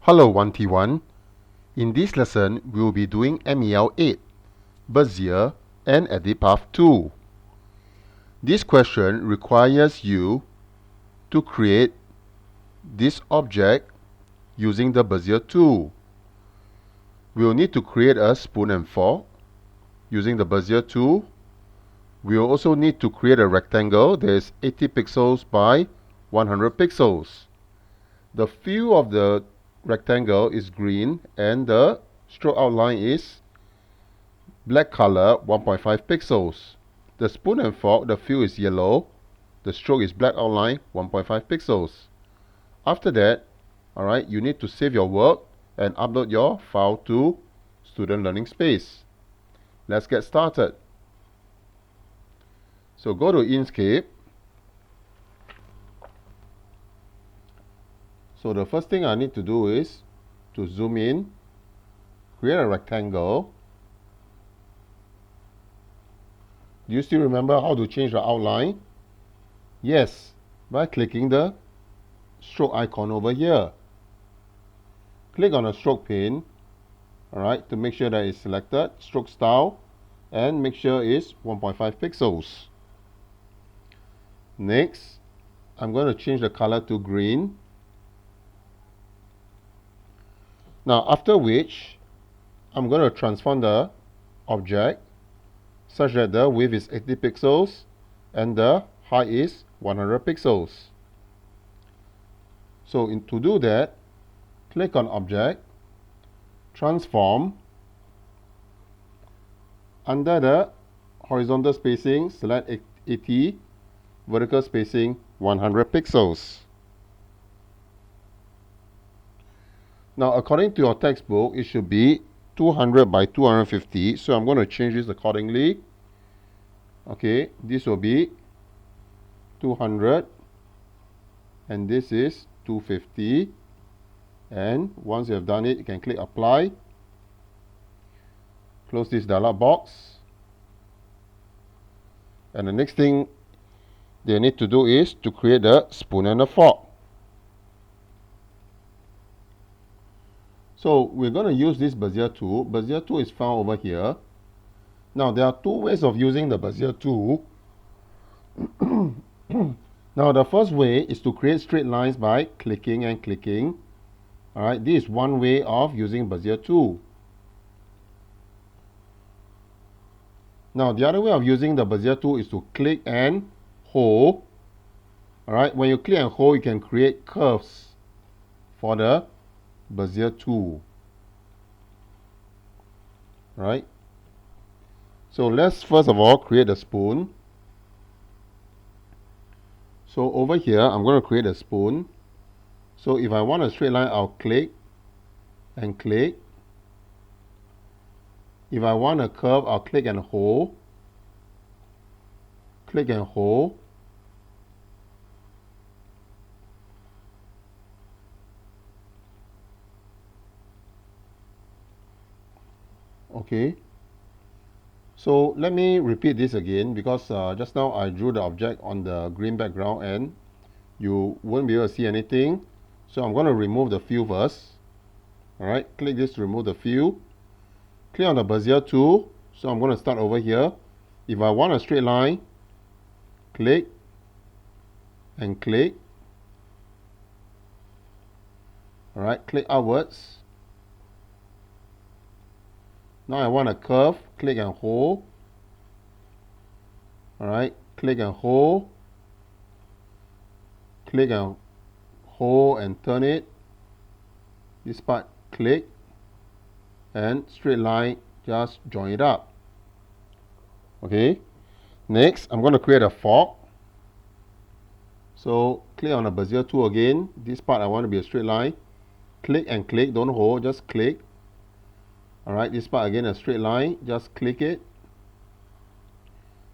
Hello 1T1. In this lesson, we will be doing MEL8, Bezier, and Edit Path 2. This question requires you to create this object using the Bezier tool. We will need to create a spoon and fork using the Bezier tool. We will also need to create a rectangle that is 80 pixels by 100 pixels. The fill of the rectangle is green and the stroke outline is black color, 1.5 pixels. The spoon and fork, the fill is yellow. The stroke is black outline, 1.5 pixels. After that, alright, you need to save your work and upload your file to Student Learning Space. Let's get started. So go to Inkscape. So the first thing I need to do is to zoom in, create a rectangle. Do you still remember how to change the outline? Yes, by clicking the stroke icon over here. Click on the stroke pane, alright, to make sure that it's selected, stroke style, and make sure it's 1.5 pixels. Next, I'm going to change the color to green. Now, after which, I'm going to transform the object such that the width is 80 pixels and the height is 100 pixels. So to do that, click on Object, Transform. Under the horizontal spacing, select 80, vertical spacing 100 pixels. Now, according to your textbook, it should be 200 by 250. So I'm going to change this accordingly. Okay, this will be 200 and this is 250. And once you have done it, you can click Apply. Close this dialog box. And the next thing they need to do is to create the spoon and a fork. So we're going to use this Bezier tool. Bezier tool is found over here. Now there are two ways of using the Bezier tool. Now the first way is to create straight lines by clicking and clicking. Alright, this is one way of using Bezier tool. Now the other way of using the Bezier tool is to click and hold. Alright, when you click and hold, you can create curves for the Bezier tool. Right? So let's first of all create a spoon. So over here, I'm going to create a spoon. So if I want a straight line, I'll click and click. If I want a curve, I'll click and hold. Click and hold. Okay. So let me repeat this again because just now I drew the object on the green background and you won't be able to see anything. So I'm going to remove the fill first. Alright, click this to remove the fill. Click on the Bezier tool. So I'm going to start over here. If I want a straight line, click and click. Alright, click outwards. Now I want a curve, click and hold. Alright, click and hold. Click and hold and turn it. This part, click. And straight line, just join it up. Okay. Next, I'm going to create a fork. So click on the Bezier tool again. This part I want to be a straight line. Click and click, don't hold, just click. Alright, this part again a straight line, just click it.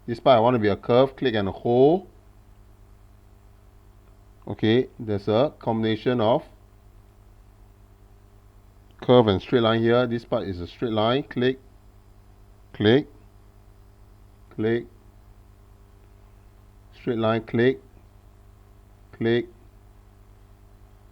This part I want to be a curve, click and hold. Okay, there's a combination of curve and straight line here. This part is a straight line, click, click, click, straight line, click, click,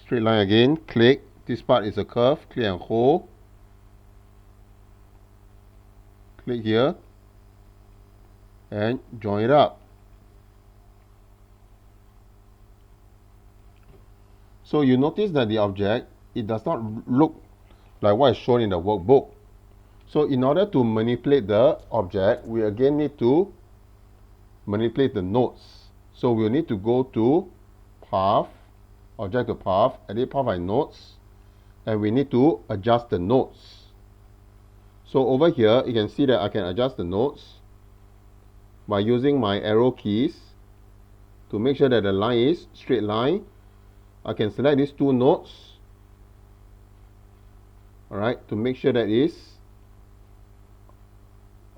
straight line again, click, This part is a curve. Click and hold. Click here and join it up. So you notice that the object, it does not look like what is shown in the workbook. So in order to manipulate the object, we again need to manipulate the nodes. So we'll need to go to path, object to path, edit path by nodes, and we need to adjust the nodes. So over here, you can see that I can adjust the nodes by using my arrow keys to make sure that the line is straight line. I can select these two nodes, alright, to make sure that it is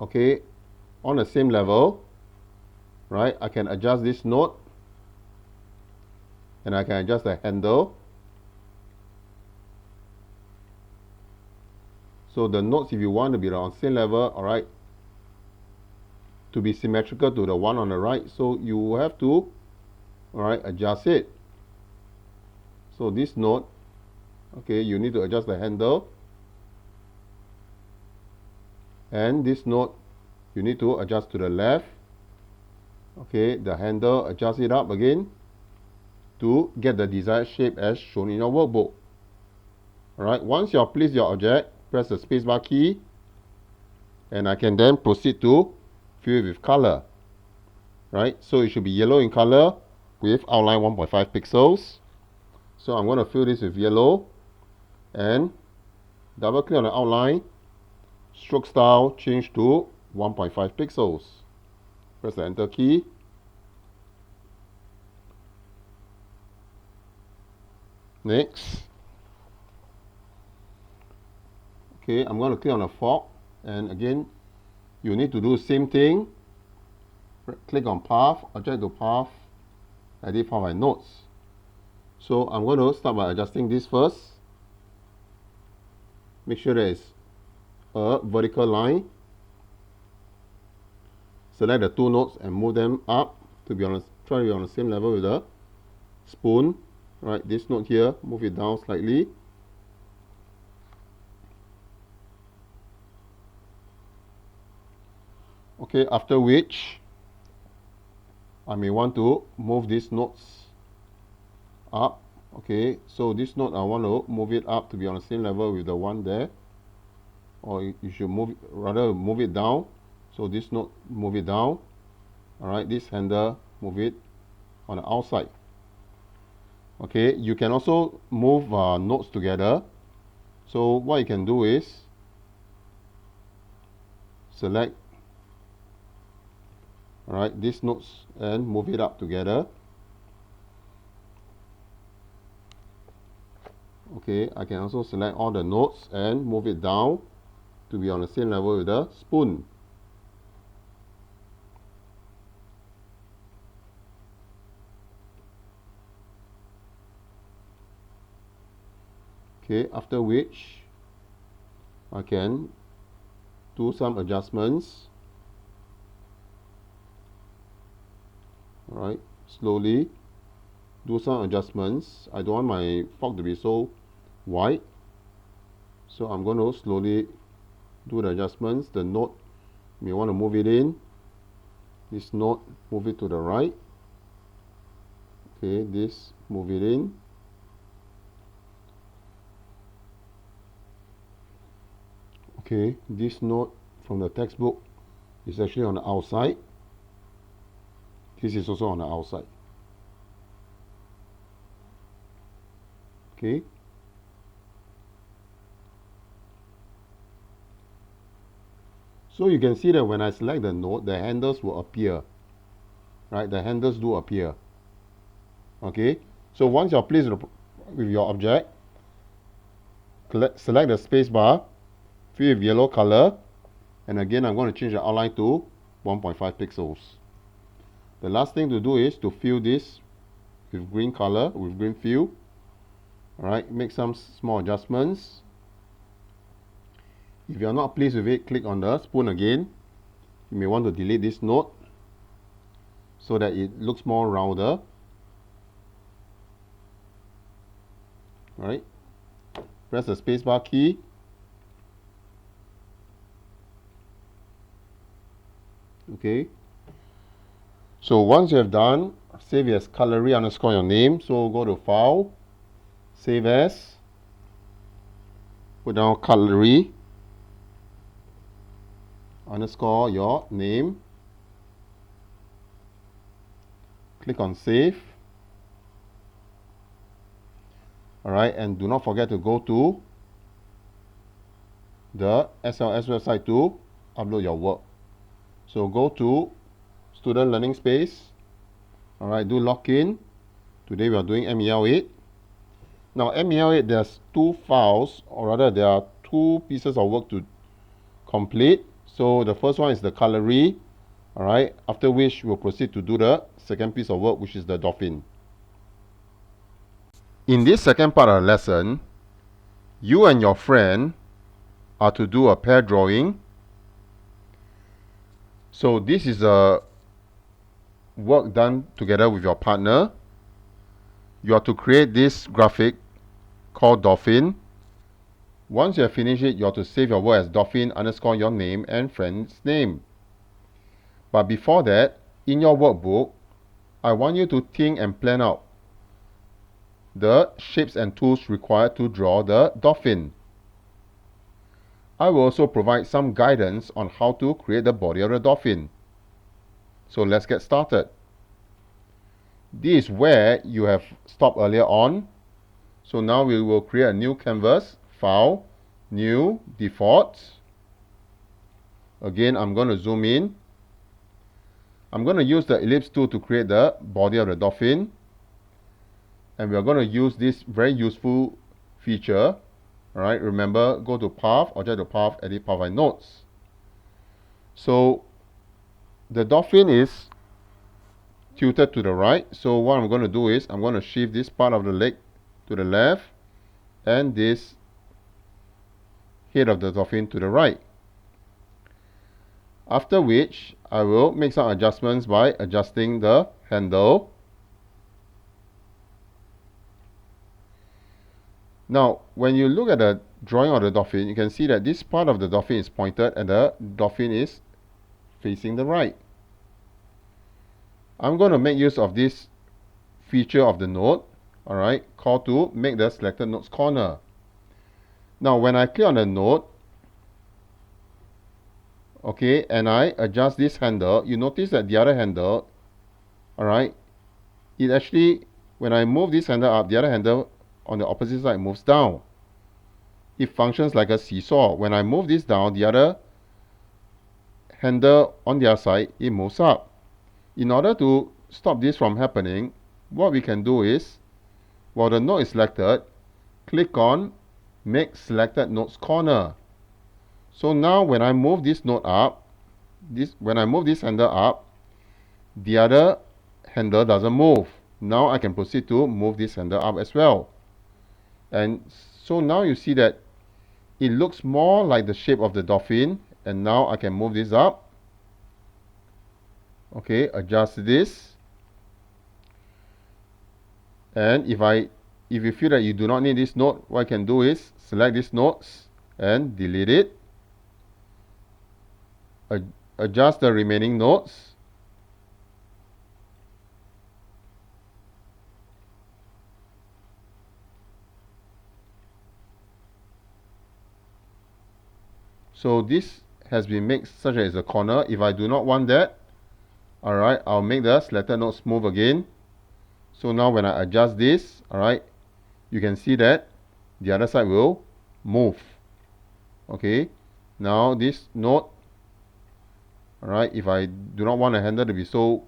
okay on the same level. Right, I can adjust this node and I can adjust the handle. So the nodes, if you want to be on the same level, alright, to be symmetrical to the one on the right, so you have to, alright, adjust it. So this node, okay, you need to adjust the handle. And this node, you need to adjust to the left. Okay, the handle, adjust it up again to get the desired shape as shown in your workbook. Alright, once you have placed your object, press the spacebar key, and I can then proceed to fill it with color. Right, so it should be yellow in color with outline 1.5 pixels. So I'm going to fill this with yellow and double click on the outline, stroke style change to 1.5 pixels. Press the enter key. Next. Okay, I'm going to click on the fog, and again you need to do the same thing. Click on path, object to path, edit path by nodes. So I'm going to start by adjusting this first. Make sure there is a vertical line. Select the two nodes and move them up to be on try to be on the same level with the spoon. Right, this node here, move it down slightly. Okay, after which I may want to move these nodes up. Okay, so this node I want to move it up to be on the same level with the one there, or you should rather move it down. So this node, move it down. Alright, this handle, move it on the outside. Okay, you can also move nodes together. So what you can do is select these nodes and move it up together. Okay, I can also select all the nodes and move it down to be on the same level with the spoon. Okay, after which I can do some adjustments. Alright, slowly do some adjustments. I don't want my fog to be so wide, so I'm going to slowly do the adjustments. The node, you may want to move it in. This node, move it to the right. Okay, this, move it in. Okay, this node from the textbook is actually on the outside. This is also on the outside. Okay. So you can see that when I select the node, the handles will appear. Right, the handles do appear. Okay. So once you're pleased with your object, select the spacebar, fill with yellow color, and again I'm going to change the outline to 1.5 pixels. The last thing to do is to fill this with green color, with green fill. Alright, make some small adjustments. If you are not pleased with it, click on the spoon again. You may want to delete this node so that it looks more rounder. Right. Press the spacebar key. Okay. So once you have done, save as cutlery underscore your name. So go to File, Save As, put down cutlery underscore your name. Click on Save. Alright, and do not forget to go to the SLS website to upload your work. So go to Student Learning Space. Alright, do login. Today we are doing MEL8. Now MEL8, there's two files, or rather there are two pieces of work to complete. So the first one is the cutlery. Alright, after which we'll proceed to do the second piece of work, which is the dolphin. In this second part of the lesson, you and your friend are to do a pair drawing. So this is a work done together with your partner. You are to create this graphic called dolphin. Once you have finished it, you have to save your work as dolphin underscore your name and friend's name. But before that, in your workbook, I want you to think and plan out the shapes and tools required to draw the dolphin. I will also provide some guidance on how to create the body of the dolphin. So let's get started. This is where you have stopped earlier on. So now we will create a new canvas, File, New, Default. Again, I'm going to zoom in. I'm going to use the ellipse tool to create the body of the dolphin. And we are going to use this very useful feature. Alright, remember, go to Path, Object to Path, Edit Path by Nodes. So the dolphin is tilted to the right. So what I'm going to do is I'm going to shift this part of the leg to the left and this head of the dolphin to the right. After which I will make some adjustments by adjusting the handle. Now when you look at the drawing of the dolphin, you can see that this part of the dolphin is pointed and the dolphin is facing the right. I'm going to make use of this feature of the node, alright, call to make the selected nodes corner. Now when I click on the node, okay, and I adjust this handle, you notice that the other handle, alright, it actually, when I move this handle up, the other handle on the opposite side moves down. It functions like a seesaw. When I move this down, the other handle on the other side, it moves up. In order to stop this from happening, what we can do is, while the node is selected, click on Make Selected Nodes Corner. So now when I move this node up, when I move this handle up, the other handle doesn't move. Now I can proceed to move this handle up as well. And so now you see that it looks more like the shape of the dolphin. And now I can move this up. Okay, adjust this. And if you feel that you do not need this node, what I can do is select these nodes and delete it. Adjust the remaining nodes. So this has been made such as a corner. If I do not want that, alright, I'll make the selected node smooth again. So now when I adjust this, alright, you can see that the other side will move. Okay, now this node, alright, if I do not want the handle to be so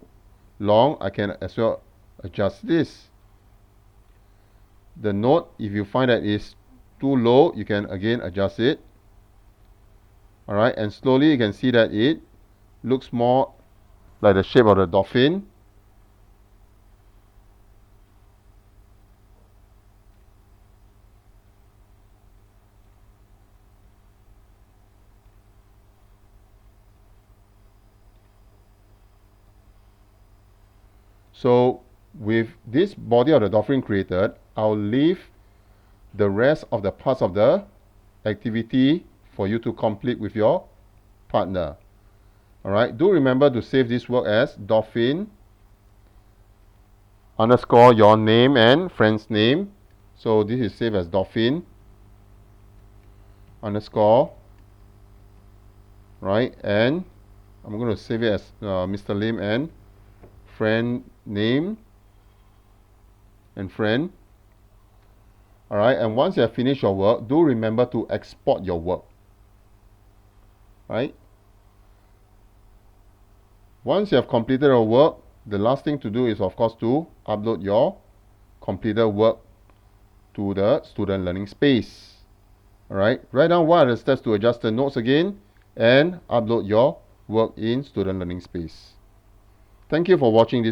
long, I can as well adjust this. The node, if you find that it's too low, you can again adjust it. Alright, and slowly you can see that it looks more like the shape of the dolphin. So with this body of the dolphin created, I'll leave the rest of the parts of the activity for you to complete with your partner. Alright, do remember to save this work as dolphin underscore your name and friend's name. So this is saved as dolphin underscore, right? And I'm going to save it as Mr. Lim and friend name and friend. Alright, and once you have finished your work, do remember to export your work. Right? Once you have completed your work, the last thing to do is, of course, to upload your completed work to the student learning space. Alright, write down what are the steps to adjust the notes again and upload your work in student learning space. Thank you for watching this